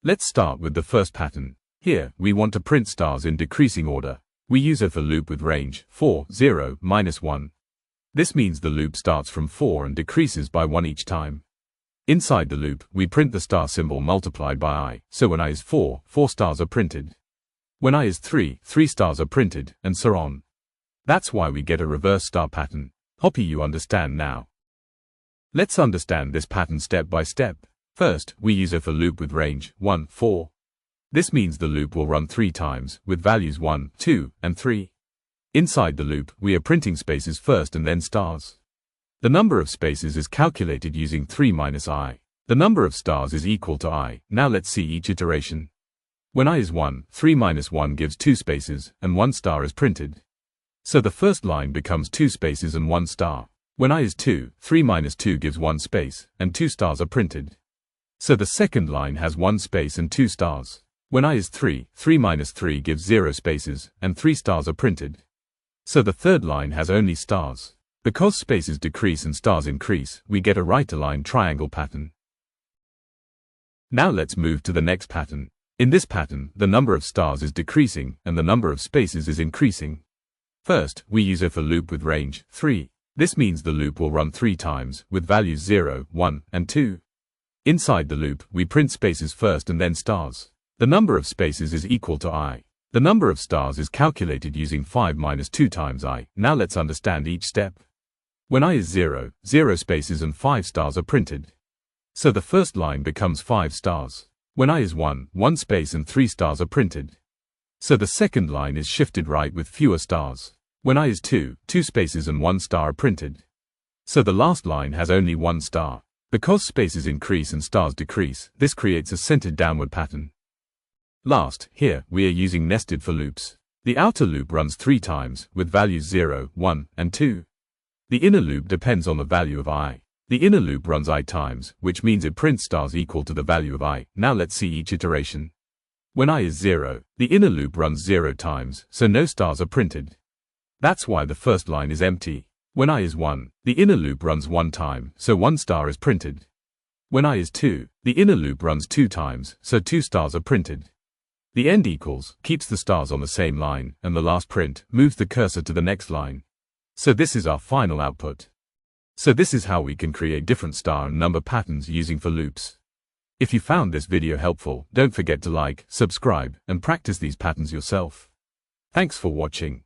Let's start with the first pattern. Here, we want to print stars in decreasing order. We use a for loop with range 4, 0, -1. This means the loop starts from 4 and decreases by 1 each time. Inside the loop, we print the star symbol multiplied by I, so when I is 4, 4 stars are printed. When I is 3, 3 stars are printed, and so on. That's why we get a reverse star pattern. Hope you understand now. Let's understand this pattern step by step. First, we use a for loop with range 1, 4. This means the loop will run 3 times, with values 1, 2, and 3. Inside the loop, we are printing spaces first and then stars. The number of spaces is calculated using 3 minus I. The number of stars is equal to I. Now let's see each iteration. When I is 1, 3 minus 1 gives 2 spaces, and 1 star is printed. So the first line becomes 2 spaces and 1 star. When I is 2, 3 minus 2 gives 1 space, and 2 stars are printed. So the second line has 1 space and 2 stars. When I is 3, 3 minus 3 gives 0 spaces, and 3 stars are printed. So the third line has only stars. Because spaces decrease and stars increase, we get a right-aligned triangle pattern. Now let's move to the next pattern. In this pattern, the number of stars is decreasing, and the number of spaces is increasing. First, we use a for loop with range 3. This means the loop will run 3 times, with values 0, 1, and 2. Inside the loop, we print spaces first and then stars. The number of spaces is equal to I. The number of stars is calculated using 5 minus 2 times I. Now let's understand each step. When I is 0, 0 spaces and 5 stars are printed. So the first line becomes 5 stars. When I is 1, 1 space and 3 stars are printed. So the second line is shifted right with fewer stars. When I is 2, 2 spaces and 1 star are printed. So the last line has only 1 star. Because spaces increase and stars decrease, this creates a centered downward pattern. Last, here, we are using nested for loops. The outer loop runs 3 times, with values 0, 1, and 2. The inner loop depends on the value of I. The inner loop runs I times, which means it prints stars equal to the value of I. Now let's see each iteration. When I is 0, the inner loop runs 0 times, so no stars are printed. That's why the first line is empty. When I is 1, the inner loop runs 1 time, so 1 star is printed. When I is 2, the inner loop runs 2 times, so 2 stars are printed. The end equals keeps the stars on the same line, and the last print moves the cursor to the next line. So this is our final output. So this is how we can create different star and number patterns using for loops. If you found this video helpful, don't forget to like, subscribe, and practice these patterns yourself. Thanks for watching.